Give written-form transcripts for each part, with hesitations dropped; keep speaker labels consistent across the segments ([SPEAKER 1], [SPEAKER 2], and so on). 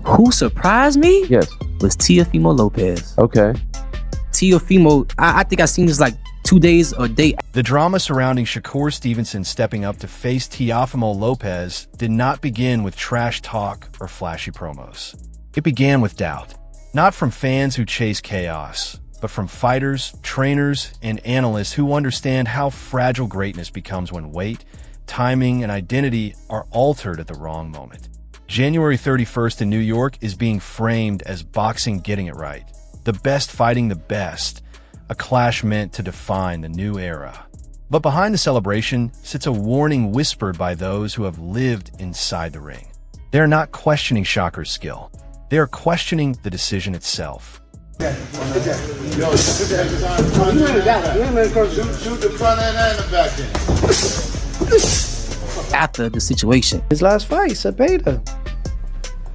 [SPEAKER 1] Who surprised me?
[SPEAKER 2] Yes.
[SPEAKER 1] Was Teofimo Lopez.
[SPEAKER 2] Okay.
[SPEAKER 1] Teofimo, I think I seen this like 2 days or a day.
[SPEAKER 3] The drama surrounding Shakur Stevenson stepping up to face Teofimo Lopez did not begin with trash talk or flashy promos. It began with doubt, not from fans who chase chaos, but from fighters, trainers, and analysts who understand how fragile greatness becomes when weight, timing, and identity are altered at the wrong moment. January 31st in New York is being framed as boxing getting it right. The best fighting the best, a clash meant to define the new era. But behind the celebration sits a warning whispered by those who have lived inside the ring. They are not questioning Shakur's skill. They are questioning the decision itself.
[SPEAKER 4] Shoot the front end and the back end.
[SPEAKER 1] After the situation.
[SPEAKER 5] His last fight, Cepeda.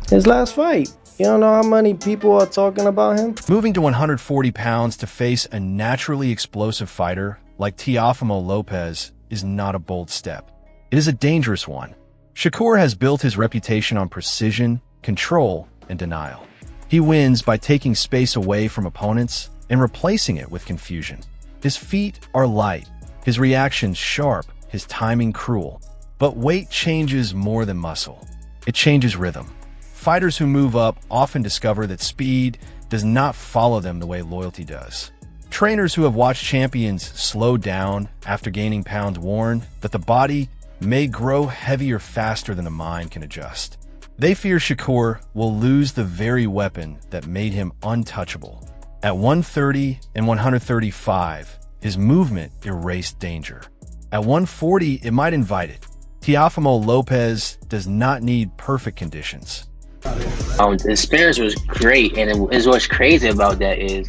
[SPEAKER 5] His last fight. You don't know how many people are talking about him?
[SPEAKER 3] Moving to 140 pounds to face a naturally explosive fighter like Teofimo Lopez is not a bold step. It is a dangerous one. Shakur has built his reputation on precision, control, and denial. He wins by taking space away from opponents and replacing it with confusion. His feet are light, his reactions sharp, his timing cruel. But weight changes more than muscle. It changes rhythm. Fighters who move up often discover that speed does not follow them the way loyalty does. Trainers who have watched champions slow down after gaining pounds warn that the body may grow heavier faster than the mind can adjust. They fear Shakur will lose the very weapon that made him untouchable. At 130 and 135, his movement erased danger. At 140, it might invite it. Teofimo Lopez does not need perfect conditions.
[SPEAKER 6] The experience was great, and what's crazy about that is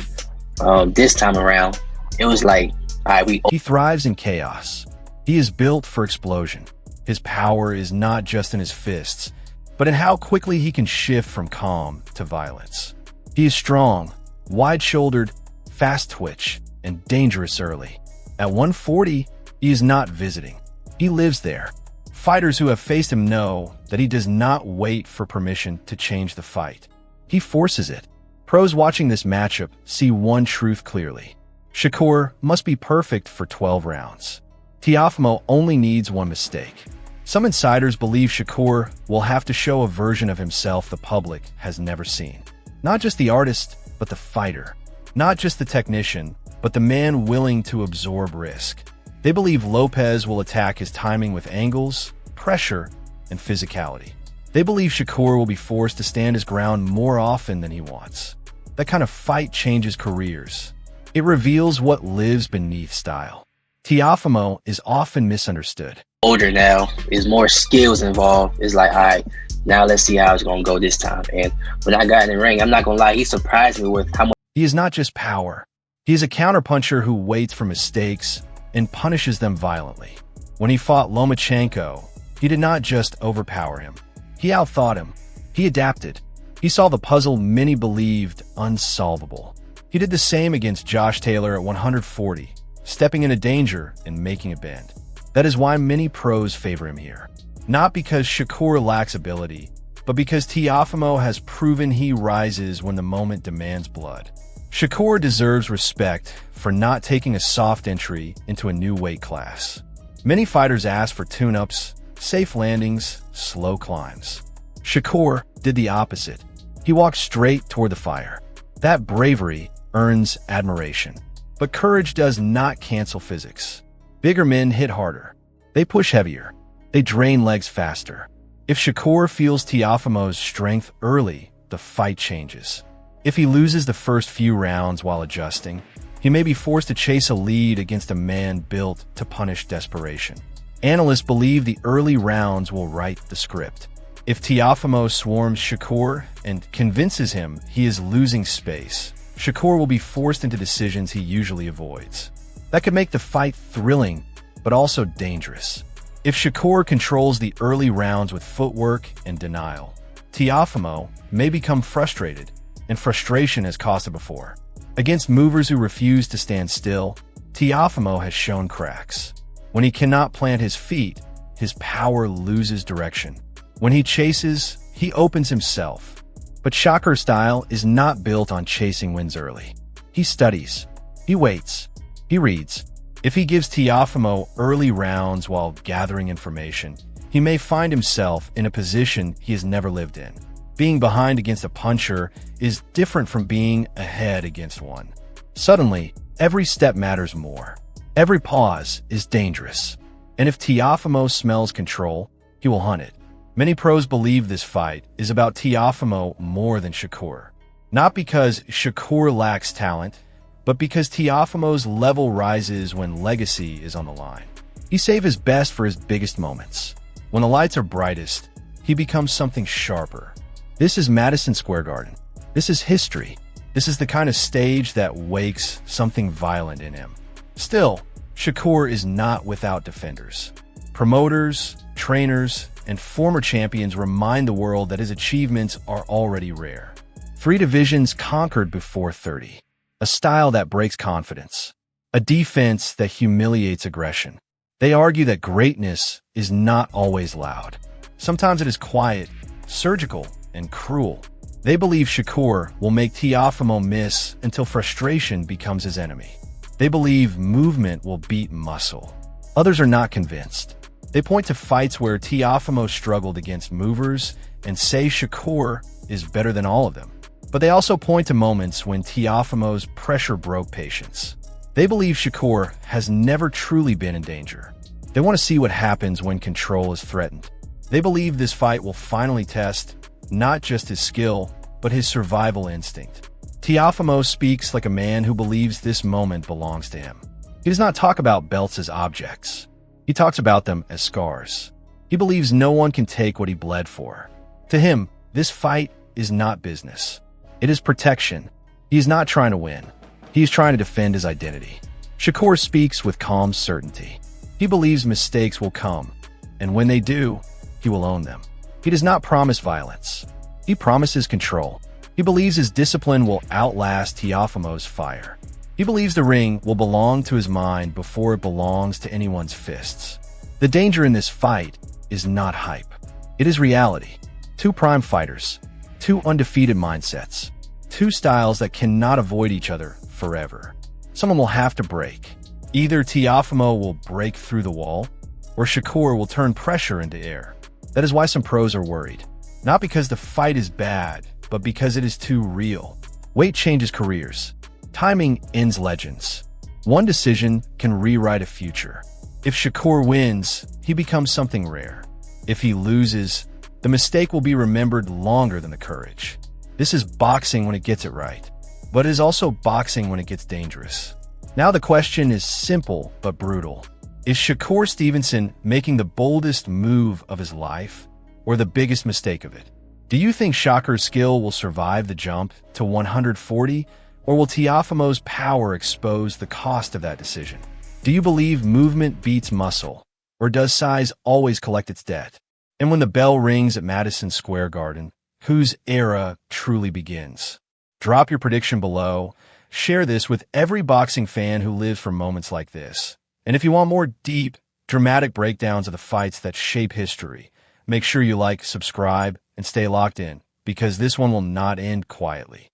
[SPEAKER 6] this time around, it was like, all right,
[SPEAKER 3] He thrives in chaos. He is built for explosion. His power is not just in his fists, but in how quickly he can shift from calm to violence. He is strong, wide-shouldered, fast twitch, and dangerous early. At 140, he is not visiting. He lives there. Fighters who have faced him know that he does not wait for permission to change the fight. He forces it. Pros watching this matchup see one truth clearly. Shakur must be perfect for 12 rounds. Teofimo only needs one mistake. Some insiders believe Shakur will have to show a version of himself the public has never seen. Not just the artist, but the fighter. Not just the technician, but the man willing to absorb risk. They believe Lopez will attack his timing with angles, pressure, and physicality. They believe Shakur will be forced to stand his ground more often than he wants. That kind of fight changes careers. It reveals what lives beneath style. Teofimo is often misunderstood.
[SPEAKER 6] older now, there's more skills involved. It's like, all right, now let's see how it's going to go this time. And when I got in the ring, I'm not going to lie, he surprised me with how much.
[SPEAKER 3] He is not just power. He is a counterpuncher who waits for mistakes and punishes them violently. When he fought Lomachenko, he did not just overpower him. He outthought him. He adapted. He saw the puzzle many believed unsolvable. He did the same against Josh Taylor at 140, stepping into danger and making a bend. That is why many pros favor him here. Not because Shakur lacks ability, but because Teofimo has proven he rises when the moment demands blood. Shakur deserves respect for not taking a soft entry into a new weight class. Many fighters ask for tune-ups, safe landings, slow climbs. Shakur did the opposite. He walked straight toward the fire. That bravery earns admiration. But courage does not cancel physics. Bigger men hit harder. They push heavier. They drain legs faster. If Shakur feels Teofimo's strength early, the fight changes. If he loses the first few rounds while adjusting, he may be forced to chase a lead against a man built to punish desperation. Analysts believe the early rounds will write the script. If Teofimo swarms Shakur and convinces him he is losing space, Shakur will be forced into decisions he usually avoids. That could make the fight thrilling, but also dangerous. If Shakur controls the early rounds with footwork and denial, Teofimo may become frustrated, and frustration has cost it before. Against movers who refuse to stand still, Teofimo has shown cracks. When he cannot plant his feet, his power loses direction. When he chases, he opens himself. But Shakur's style is not built on chasing wins early. He studies. He waits. He reads. If he gives Teofimo early rounds while gathering information, he may find himself in a position he has never lived in. Being behind against a puncher is different from being ahead against one. Suddenly, every step matters more. Every pause is dangerous. And if Teofimo smells control, he will hunt it. Many pros believe this fight is about Teofimo more than Shakur. Not because Shakur lacks talent, but because Teofimo's level rises when legacy is on the line. He saves his best for his biggest moments. When the lights are brightest, he becomes something sharper. This is Madison Square Garden. This is history. This is the kind of stage that wakes something violent in him. Still, Shakur is not without defenders. Promoters, trainers, and former champions remind the world that his achievements are already rare. 3 divisions conquered before 30. A style that breaks confidence. A defense that humiliates aggression. They argue that greatness is not always loud. Sometimes it is quiet, surgical, and cruel. They believe Shakur will make Teofimo miss until frustration becomes his enemy. They believe movement will beat muscle. Others are not convinced. They point to fights where Teofimo struggled against movers and say Shakur is better than all of them. But they also point to moments when Teofimo's pressure broke patience. They believe Shakur has never truly been in danger. They want to see what happens when control is threatened. They believe this fight will finally test not just his skill, but his survival instinct. Teofimo speaks like a man who believes this moment belongs to him. He does not talk about belts as objects. He talks about them as scars. He believes no one can take what he bled for. To him, this fight is not business. It is protection. He is not trying to win. He is trying to defend his identity. Shakur speaks with calm certainty. He believes mistakes will come, and when they do, he will own them. He does not promise violence. He promises control. He believes his discipline will outlast Teofimo's fire. He believes the ring will belong to his mind before it belongs to anyone's fists. The danger in this fight is not hype. It is reality. 2 prime fighters, 2 undefeated mindsets, 2 styles that cannot avoid each other forever. Someone will have to break. Either Teofimo will break through the wall, or Shakur will turn pressure into air. That is why some pros are worried. Not because the fight is bad, but because it is too real. Weight changes careers. Timing ends legends. One decision can rewrite a future. If Shakur wins, he becomes something rare. If he loses, the mistake will be remembered longer than the courage. This is boxing when it gets it right, but it is also boxing when it gets dangerous. Now the question is simple but brutal. Is Shakur Stevenson making the boldest move of his life, or the biggest mistake of it? Do you think Shakur's skill will survive the jump to 140, or will Teofimo's power expose the cost of that decision? Do you believe movement beats muscle, or does size always collect its debt? And when the bell rings at Madison Square Garden, whose era truly begins? Drop your prediction below. Share this with every boxing fan who lives for moments like this. And if you want more deep, dramatic breakdowns of the fights that shape history, make sure you like, subscribe, and stay locked in, because this one will not end quietly.